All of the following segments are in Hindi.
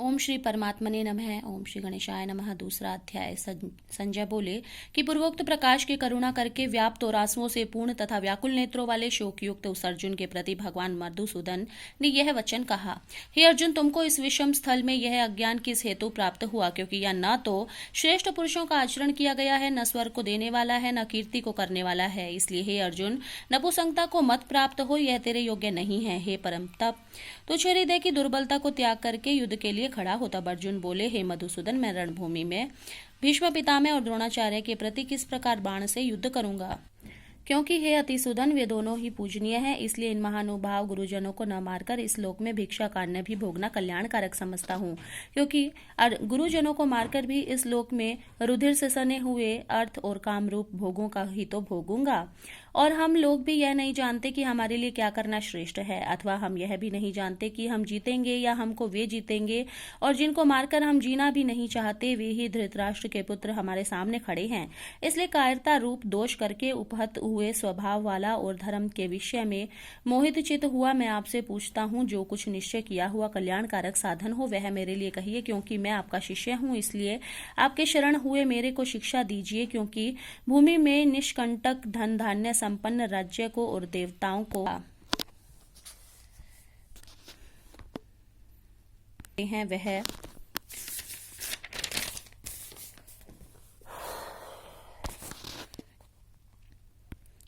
ओम श्री परमात्मने नमः। ओम श्री गणेशाय नमः। दूसरा अध्याय। संजय बोले कि पूर्वोक्त प्रकाश की करुणा करके व्याप्त और आंसुओं से पूर्ण तथा व्याकुल नेत्रों वाले शोकयुक्त उस अर्जुन के प्रति भगवान मधुसूदन ने यह वचन कहा, हे अर्जुन, तुमको इस विषम स्थल में यह अज्ञान किस हेतु प्राप्त हुआ? क्योंकि यह न तो श्रेष्ठ पुरुषों का आचरण किया गया है, न स्वर्ग को देने वाला है, न कीर्ति को करने वाला है। इसलिए हे अर्जुन, नपुंसकता को मत प्राप्त हो, यह तेरे योग्य नहीं है। हे परम तप, तो हृदय की दुर्बलता को त्याग करके युद्ध के लिए खड़ा हो। तब अर्जुन बोले, हे मधुसूदन, मैं रणभूमि में भीष्म पितामह और द्रोणाचार्य के प्रति किस प्रकार बाण से युद्ध करूंगा? क्योंकि हे अतिसूदन, वे दोनों ही पूजनीय हैं, इसलिए इन महानुभाव गुरुजनों को न मारकर इस लोक में भिक्षा काटने भी भोगना कल्याणकारक समझता हूँ। क्योंकि गुरुजनों को मारकर भी इस लोक में रुधिर से सने हुए अर्थ और काम रूप भोगों का ही तो भोगूंगा। और हम लोग भी यह नहीं जानते कि हमारे लिए क्या करना श्रेष्ठ है, अथवा हम यह भी नहीं जानते कि हम जीतेंगे या हमको वे जीतेंगे। और जिनको मारकर हम जीना भी नहीं चाहते, वे ही धृतराष्ट्र के पुत्र हमारे सामने खड़े हैं। इसलिए कायरता रूप दोष करके उपहत हुए स्वभाव वाला और धर्म के विषय में मोहित चित हुआ मैं आपसे पूछता हूँ, जो कुछ निश्चय किया हुआ कल्याणकारक साधन हो वह मेरे लिए कहिए। क्योंकि मैं आपका शिष्य हूँ, इसलिए आपके शरण हुए मेरे को शिक्षा दीजिए। क्योंकि भूमि में निष्कंटक धन धान्य संपन्न राज्य को और देवताओं को हैं वह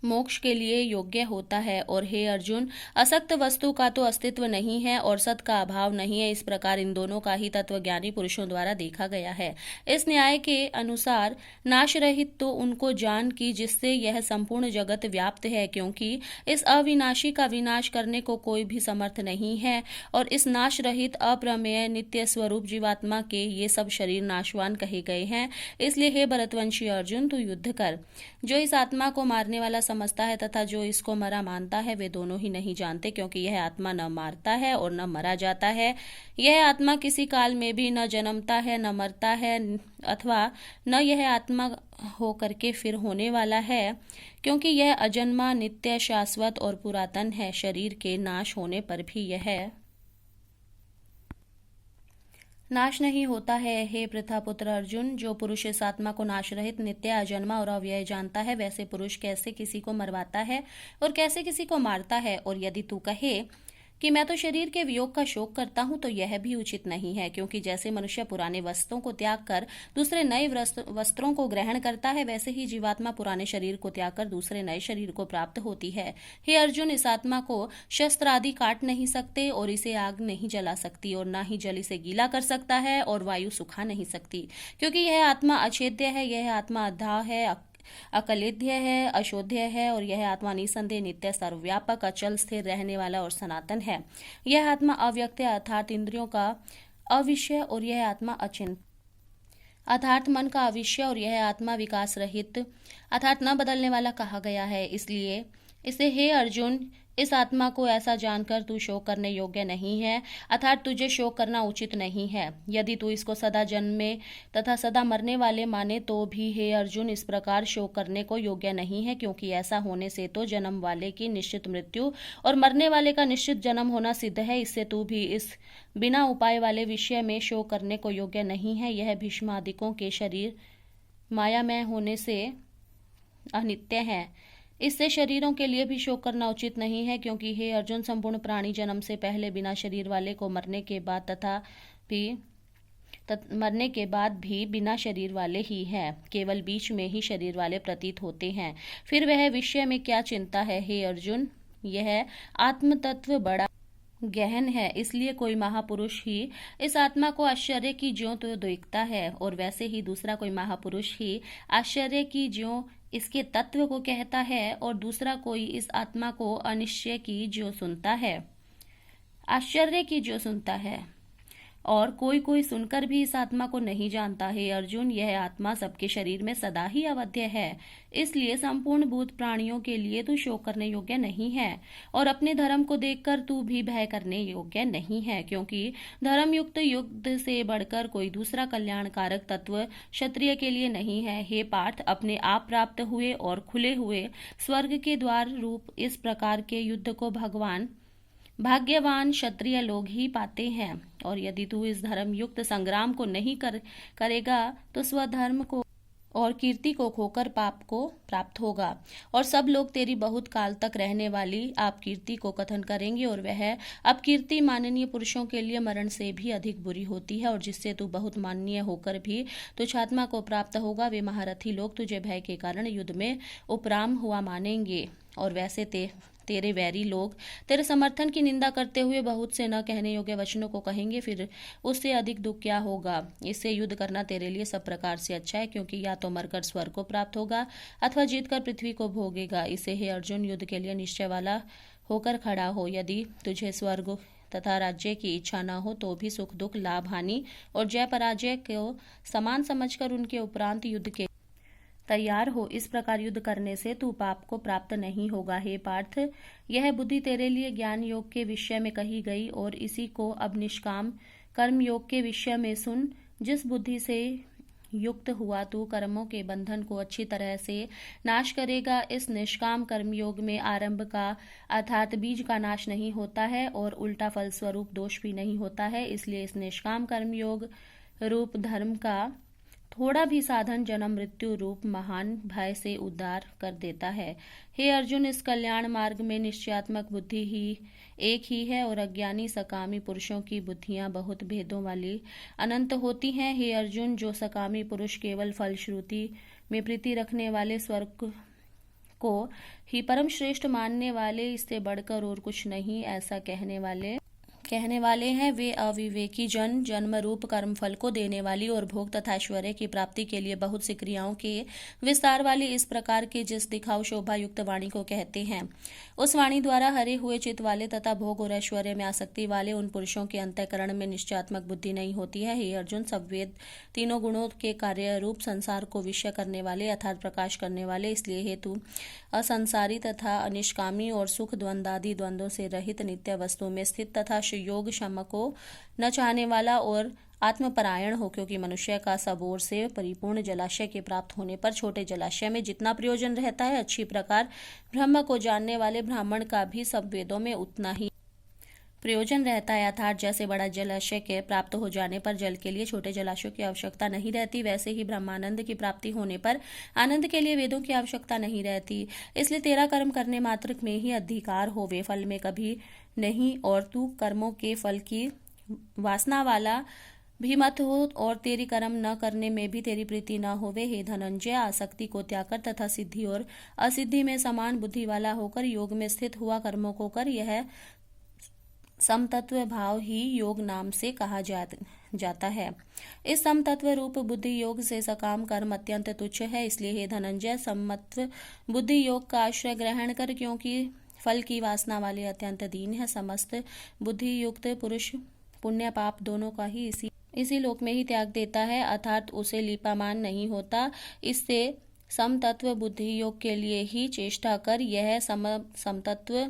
मोक्ष के लिए योग्य होता है। और हे अर्जुन, असक्त वस्तु का तो अस्तित्व नहीं है और सत का अभाव नहीं है। इस प्रकार इन दोनों का ही तत्वज्ञानी पुरुषों द्वारा देखा गया है। इस न्याय के अनुसार नाश रहित तो उनको जान की जिससे यह संपूर्ण जगत व्याप्त है। क्योंकि इस अविनाशी का विनाश करने को कोई भी समर्थ नहीं है। और इस नाश रहित अप्रमेय नित्य स्वरूप जीवात्मा के ये सब शरीर नाशवान कहे गए हैं। इसलिए हे भरतवंशी अर्जुन, तू युद्ध कर। जो इस आत्मा को मारने वाला समझता है तथा जो इसको मरा मानता है, वे दोनों ही नहीं जानते। क्योंकि यह आत्मा न मारता है और न मरा जाता है। यह आत्मा किसी काल में भी न जन्मता है, न मरता है, अथवा न यह आत्मा हो करके फिर होने वाला है। क्योंकि यह अजन्मा, नित्य, शाश्वत और पुरातन है। शरीर के नाश होने पर भी यह नाश नहीं होता है। हे पृथापुत्र अर्जुन, जो पुरुष इस आत्मा को नाश रहित, नित्य, अजन्मा और अव्यय जानता है, वैसे पुरुष कैसे किसी को मरवाता है और कैसे किसी को मारता है? और यदि तू कहे कि मैं तो शरीर के वियोग का शोक करता हूं, तो यह भी उचित नहीं है। क्योंकि जैसे मनुष्य पुराने वस्त्रों को त्याग कर दूसरे नए वस्त्रों को ग्रहण करता है, वैसे ही जीवात्मा पुराने शरीर को त्याग कर दूसरे नए शरीर को प्राप्त होती है। हे अर्जुन, इस आत्मा को शस्त्र आदि काट नहीं सकते और इसे आग नहीं जला सकती और न ही जल इसे गीला कर सकता है और वायु सुखा नहीं सकती। क्योंकि यह आत्मा अछेद्य है, यह आत्मा अद्धा है, अकलिध्य है, अशोध्य है। और यह आत्मा निसंदेह नित्य, सर्वव्यापक, अचल, स्थिर रहने वाला और सनातन है। यह आत्मा अव्यक्त अर्थात इंद्रियों का अविषय और यह आत्मा अचिंत अर्थात मन का अविषय और यह आत्मा विकास रहित अर्थात न बदलने वाला कहा गया है। इसलिए इसे हे अर्जुन, इस आत्मा को ऐसा जानकर तू शोक करने योग्य नहीं है, अर्थात तुझे शोक करना उचित नहीं है। यदि तू इसको सदा जन्मे तथा सदा मरने वाले माने तो भी हे अर्जुन, इस प्रकार शोक करने को योग्य नहीं है। क्योंकि ऐसा होने से तो जन्म वाले की निश्चित मृत्यु और मरने वाले का निश्चित जन्म होना सिद्ध है। इससे तू भी इस बिना उपाय वाले विषय में शोक करने को योग्य नहीं है। यह भीष्मादिकों के शरीर मायामय होने से अनित्य है, इससे शरीरों के लिए भी शोक करना उचित नहीं है। क्योंकि हे अर्जुन, संपूर्ण प्राणी जन्म से पहले बिना शरीर वाले को मरने के बाद भी बिना शरीर वाले ही हैं, केवल बीच में ही शरीर वाले प्रतीत होते हैं। फिर वह विषय में क्या चिंता है? हे अर्जुन, यह आत्म तत्व बड़ा गहन है। इसलिए कोई महापुरुष ही इस आत्मा को आश्चर्य की ज्यों तो देखता है और वैसे ही दूसरा कोई महापुरुष ही आश्चर्य की ज्यों इसके तत्व को कहता है और दूसरा कोई इस आत्मा को अनिश्चय की ज्यों सुनता है, आश्चर्य की ज्यों सुनता है। और कोई कोई सुनकर भी इस आत्मा को नहीं जानता। हे अर्जुन, यह आत्मा सबके शरीर में सदा ही अवध्य है। इसलिए संपूर्ण भूत प्राणियों के लिए तू शोक करने योग्य नहीं है और अपने धर्म को देखकर तू भी भय करने योग्य नहीं है। क्योंकि धर्मयुक्त युद्ध से बढ़कर कोई दूसरा कल्याणकारक तत्व क्षत्रिय के लिए नहीं है। हे पार्थ, अपने आप प्राप्त हुए और खुले हुए स्वर्ग के द्वार रूप इस प्रकार के युद्ध को भगवान भाग्यवान क्षत्रिय लोग ही पाते हैं। और यदि तू इस धर्म युक्त संग्राम को नहीं करेगा तो स्वधर्म को और कीर्ति को खोकर पाप को प्राप्त होगा, और सब लोग तेरी बहुत काल तक रहने वाली अपकीर्ति को कथन करेंगे, और वह अपकीर्ति माननीय पुरुषों के लिए मरण से भी अधिक बुरी होती है, और जिससे तू बहुत माननीय होकर भी तुच्छात्मा को प्राप्त होगा। वे महारथी लोग तुझे भय के कारण युद्ध में उपराम हुआ मानेंगे, और वैसे तेरे वैरी लोग तेरे समर्थन की निंदा करते हुए बहुत से न कहने योग्य वचनों को कहेंगे। फिर उससे अधिक दुख क्या होगा। इससे युद्ध करना तेरे लिए सब प्रकार से अच्छा है, क्योंकि या तो मरकर स्वर्ग को प्राप्त होगा अथवा जीतकर पृथ्वी को भोगेगा। इसे हे अर्जुन, युद्ध के लिए निश्चय वाला होकर खड़ा हो। यदि तुझे स्वर्ग तथा राज्य की इच्छा न हो तो भी सुख दुख लाभ हानि और जय पराजय को समान समझकर उनके उपरांत युद्ध के तैयार हो। इस प्रकार युद्ध करने से तू पाप को प्राप्त नहीं होगा। हे पार्थ, यह बुद्धि तेरे लिए ज्ञान योग के विषय में कही गई, और इसी को अब निष्काम कर्म योग के विषय में सुन। जिस बुद्धि से युक्त हुआ तू कर्मों के बंधन को अच्छी तरह से नाश करेगा। इस निष्काम कर्म योग में आरंभ का अर्थात बीज का नाश नहीं होता है, और उल्टा फल स्वरूप दोष भी नहीं होता है। इसलिए इस निष्काम कर्म योग रूप धर्म का थोड़ा भी साधन जन्म मृत्यु रूप महान भय से उद्धार कर देता है। हे अर्जुन, इस कल्याण मार्ग में निश्चयात्मक बुद्धि ही एक ही है, और अज्ञानी सकामी पुरुषों की बुद्धियां बहुत भेदों वाली अनंत होती हैं। हे अर्जुन, जो सकामी पुरुष केवल फल श्रुति में प्रीति रखने वाले स्वर्ग को ही परम श्रेष्ठ मानने वाले, इससे बढ़कर और कुछ नहीं ऐसा कहने वाले हैं, वे अविवेकी जन जन्म रूप कर्म फल को देने वाली और भोग तथा ऐश्वर्य की प्राप्ति के लिए बहुत सी क्रियाओं के विस्तार वाली इस प्रकार की जिस दिखाऊ शोभा युक्त वाणी को कहते हैं। उस वाणी द्वारा हरे हुए चित्त वाले तथा भोग और ऐश्वर्य में आसक्ति वाले उन पुरुषों के अंतःकरण में निश्चयात्मक बुद्धि नहीं होती है। हे अर्जुन, सब वेद तीनों गुणों के कार्य रूप संसार को विषय करने वाले अर्थात प्रकाश करने वाले, इसलिए हेतु असंसारी तथा अनिष्कामी और सुख द्वंद्वादि द्वंद्वों से रहित नित्य वस्तु में स्थित तथा योग क्षम को न चाहने वाला और आत्मपरायण हो, क्योंकि मनुष्य का सब ओर से परिपूर्ण जलाशय के प्राप्त होने पर छोटे जलाशय में जितना प्रयोजन रहता है, अच्छी प्रकार ब्रह्म को जानने वाले ब्राह्मण का भी सब वेदों में उतना ही प्रयोजन रहता है। अर्थात जैसे बड़ा जलाशय के प्राप्त हो जाने पर जल के लिए छोटे जलाशयों की आवश्यकता नहीं रहती, वैसे ही ब्रह्मानंद की प्राप्ति होने पर आनंद के लिए वेदों की आवश्यकता नहीं रहती। इसलिए तेरा कर्म करने मात्र में ही अधिकार हो, वे फल में कभी नहीं, और तू कर्मों के फल की वासना वाला भी मत हो, और तेरी कर्म न करने में भी तेरी प्रीति न होवे। हे धनंजय, आसक्ति को त्याग कर तथा सिद्धि और असिद्धि में समान बुद्धि वाला होकर योग में स्थित हुआ कर्मों को कर। यह समतत्व भाव ही योग नाम से कहा जाता है। इस समतत्व रूप बुद्धि योग से सकाम कर्म अत्यंत तुच्छ है। इसलिए हे धनंजय, समत्व बुद्धि योग का आश्रय ग्रहण कर, क्योंकि फल की वासना वाले अत्यंत दीन है। समस्त बुद्धि युक्त पुरुष पुण्य पाप दोनों का ही इसी लोक में ही त्याग देता है, अर्थात उसे लीपामान नहीं होता। इससे समतत्व बुद्धि योग के लिए ही चेष्टा कर। यह समतत्व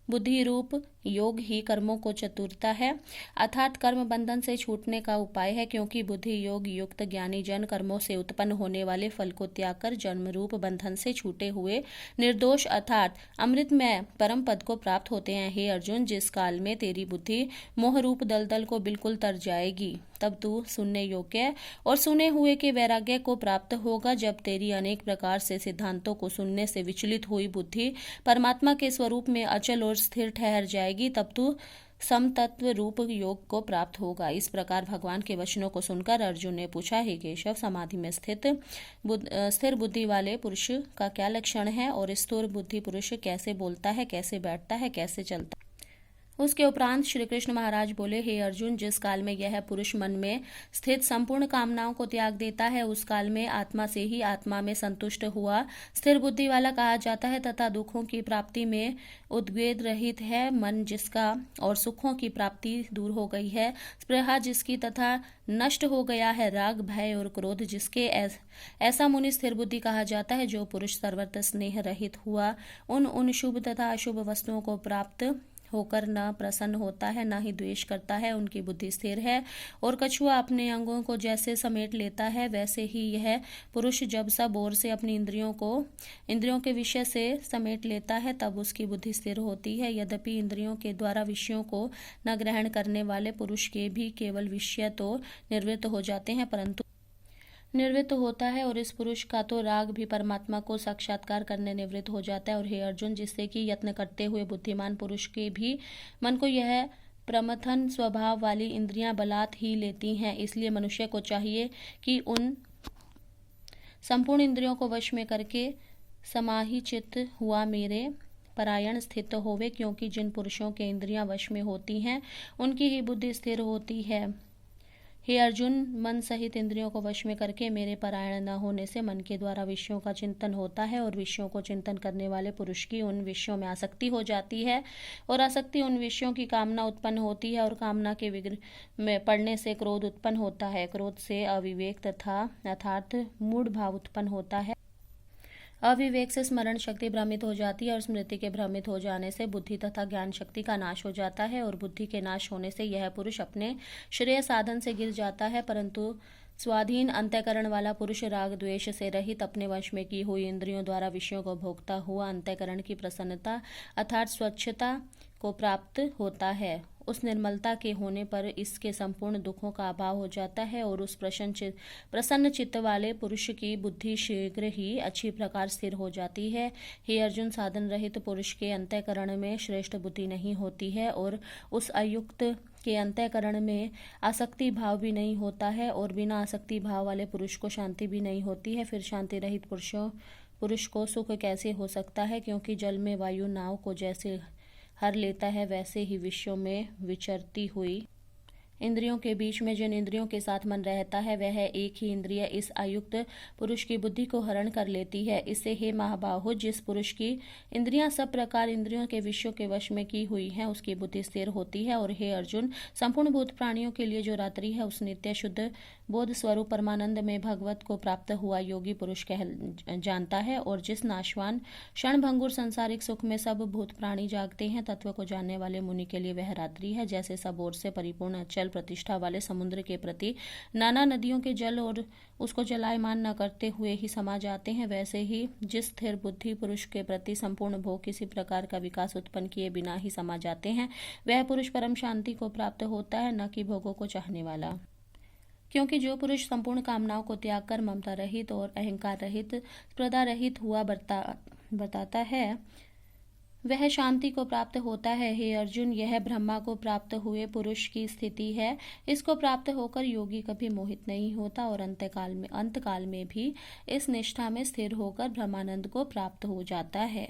बुद्धि रूप योग ही कर्मों को चतुरता है, अर्थात कर्म बंधन से छूटने का उपाय है, क्योंकि बुद्धि योग युक्त ज्ञानी जन कर्मों से उत्पन्न होने वाले फल को त्याग कर जन्म रूप बंधन से छूटे हुए निर्दोष अर्थात अमृतमय परम पद को प्राप्त होते हैं। हे अर्जुन, जिस काल में तेरी बुद्धि मोह रूप दलदल को बिल्कुल तर जाएगी, तब तू सुनने योग्य और सुने हुए के वैराग्य को प्राप्त होगा। जब तेरी अनेक प्रकार से सिद्धांतों को सुनने से विचलित हुई बुद्धि परमात्मा के स्वरूप में अचल और स्थिर ठहर जाएगी, तब तू समतत्व रूप योग को प्राप्त होगा। इस प्रकार भगवान के वचनों को सुनकर अर्जुन ने पूछा, हे केशव, समाधि में स्थिर बुद्धि वाले पुरुष का क्या लक्षण है, और स्थूल बुद्धि पुरुष कैसे बोलता है, कैसे बैठता है, कैसे चलता है। उसके उपरांत श्री कृष्ण महाराज बोले, हे अर्जुन, जिस काल में यह पुरुष मन में स्थित संपूर्ण कामनाओं को त्याग देता है, उस काल में आत्मा से ही आत्मा में संतुष्ट हुआ स्थिर बुद्धि वाला कहा जाता है, तथा दुखों की प्राप्ति में उद्वेग रहित है मन जिसका, और सुखों की प्राप्ति दूर हो गई है स्पृहा जिसकी, तथा नष्ट हो गया है राग भय और क्रोध जिसके, ऐसा मुनि स्थिर बुद्धि कहा जाता है। जो पुरुष सर्वत्र स्नेह रहित हुआ उन शुभ तथा अशुभ वस्तुओं को प्राप्त होकर न प्रसन्न होता है, न ही द्वेष करता है, उनकी बुद्धि स्थिर है। और कछुआ अपने अंगों को जैसे समेट लेता है, वैसे ही यह पुरुष जब सब ओर से अपनी इंद्रियों के विषय से समेट लेता है, तब उसकी बुद्धि स्थिर होती है। यद्यपि इंद्रियों के द्वारा विषयों को न ग्रहण करने वाले पुरुष के भी केवल विषय तो निवृत्त हो जाते हैं, परंतु निवृत्त होता है, और इस पुरुष का तो राग भी परमात्मा को साक्षात्कार करने निवृत्त हो जाता है। और हे अर्जुन, जिससे कि यत्न करते हुए बुद्धिमान पुरुष के भी मन को यह प्रमथन स्वभाव वाली इंद्रियां बलात् ही लेती हैं। इसलिए मनुष्य को चाहिए कि उन संपूर्ण इंद्रियों को वश में करके समाहिचित हुआ मेरे परायण स्थित होवे, क्योंकि जिन पुरुषों के इंद्रियां वश में होती हैं उनकी ही बुद्धि स्थिर होती है। हे अर्जुन, मन सहित इंद्रियों को वश में करके मेरे परायण न होने से मन के द्वारा विषयों का चिंतन होता है, और विषयों को चिंतन करने वाले पुरुष की उन विषयों में आसक्ति हो जाती है, और आसक्ति उन विषयों की कामना उत्पन्न होती है, और कामना के विग्रह में पड़ने से क्रोध उत्पन्न होता है। क्रोध से अविवेक तथा अर्थात मूढ़ भाव उत्पन्न होता है। अविवेक से स्मरण शक्ति भ्रमित हो जाती है, और स्मृति के भ्रमित हो जाने से बुद्धि तथा ज्ञान शक्ति का नाश हो जाता है, और बुद्धि के नाश होने से यह पुरुष अपने श्रेय साधन से गिर जाता है। परंतु स्वाधीन अंतःकरण वाला पुरुष राग द्वेष से रहित अपने वश में की हुई इंद्रियों द्वारा विषयों को भोगता हुआ अंतःकरण की प्रसन्नता अर्थात स्वच्छता को प्राप्त होता है। उस निर्मलता के होने पर इसके संपूर्ण दुखों का अभाव हो जाता है, और उस प्रसन्न चित्त वाले पुरुष की बुद्धि शीघ्र ही अच्छी प्रकार स्थिर हो जाती है। हे अर्जुन, साधन रहित पुरुष के अंतःकरण में श्रेष्ठ बुद्धि नहीं होती है, और उस अयुक्त के अंतःकरण में आसक्ति भाव भी नहीं होता है, और बिना आसक्ति भाव वाले पुरुष को शांति भी नहीं होती है। फिर शांति रहित पुरुष को सुख कैसे हो सकता है? क्योंकि जल में वायु नाव को जैसे हर लेता है, वैसे ही विषयों में विचरती हुई इंद्रियों के बीच में जिन इंद्रियों के साथ मन रहता है, वह एक ही इंद्रिय इस आयुक्त पुरुष की बुद्धि को हरण कर लेती है। इससे हे महाबाहो, जिस पुरुष की इंद्रियां सब प्रकार इंद्रियों के विषयों के वश में की हुई हैं, उसकी बुद्धि स्थिर होती है। और हे अर्जुन, संपूर्ण भूत प्राणियों के लिए जो रात्रि है, उस नित्य शुद्ध बोध स्वरूप परमानंद में भगवत को प्राप्त हुआ योगी पुरुष जानता है। और जिस नाशवान क्षणभंगुर सांसारिक सुख में सब भूत प्राणी जागते हैं, तत्व को जानने वाले मुनि के लिए वह रात्रि है। जैसे सब ओर से परिपूर्ण अचल प्रतिष्ठा वाले समुद्र के प्रति नाना नदियों के जल और उसको जलायमान न करते हुए ही समा जाते हैं, वैसे ही जिस स्थिर बुद्धि पुरुष के प्रति संपूर्ण भोग किसी प्रकार का विकास उत्पन्न किए बिना ही समा जाते हैं, वह पुरुष परम शांति को प्राप्त होता है, न कि भोगों को चाहने वाला। क्योंकि जो पुरुष संपूर्ण कामनाओं को त्याग कर ममता रहित और अहंकार रहित, स्पर्धा रहित हुआ बताता है, वह शांति को प्राप्त होता है। हे अर्जुन, यह ब्रह्मा को प्राप्त हुए पुरुष की स्थिति है। इसको प्राप्त होकर योगी कभी मोहित नहीं होता, और अंतकाल में भी इस निष्ठा में स्थिर होकर ब्रह्मानंद को प्राप्त हो जाता है।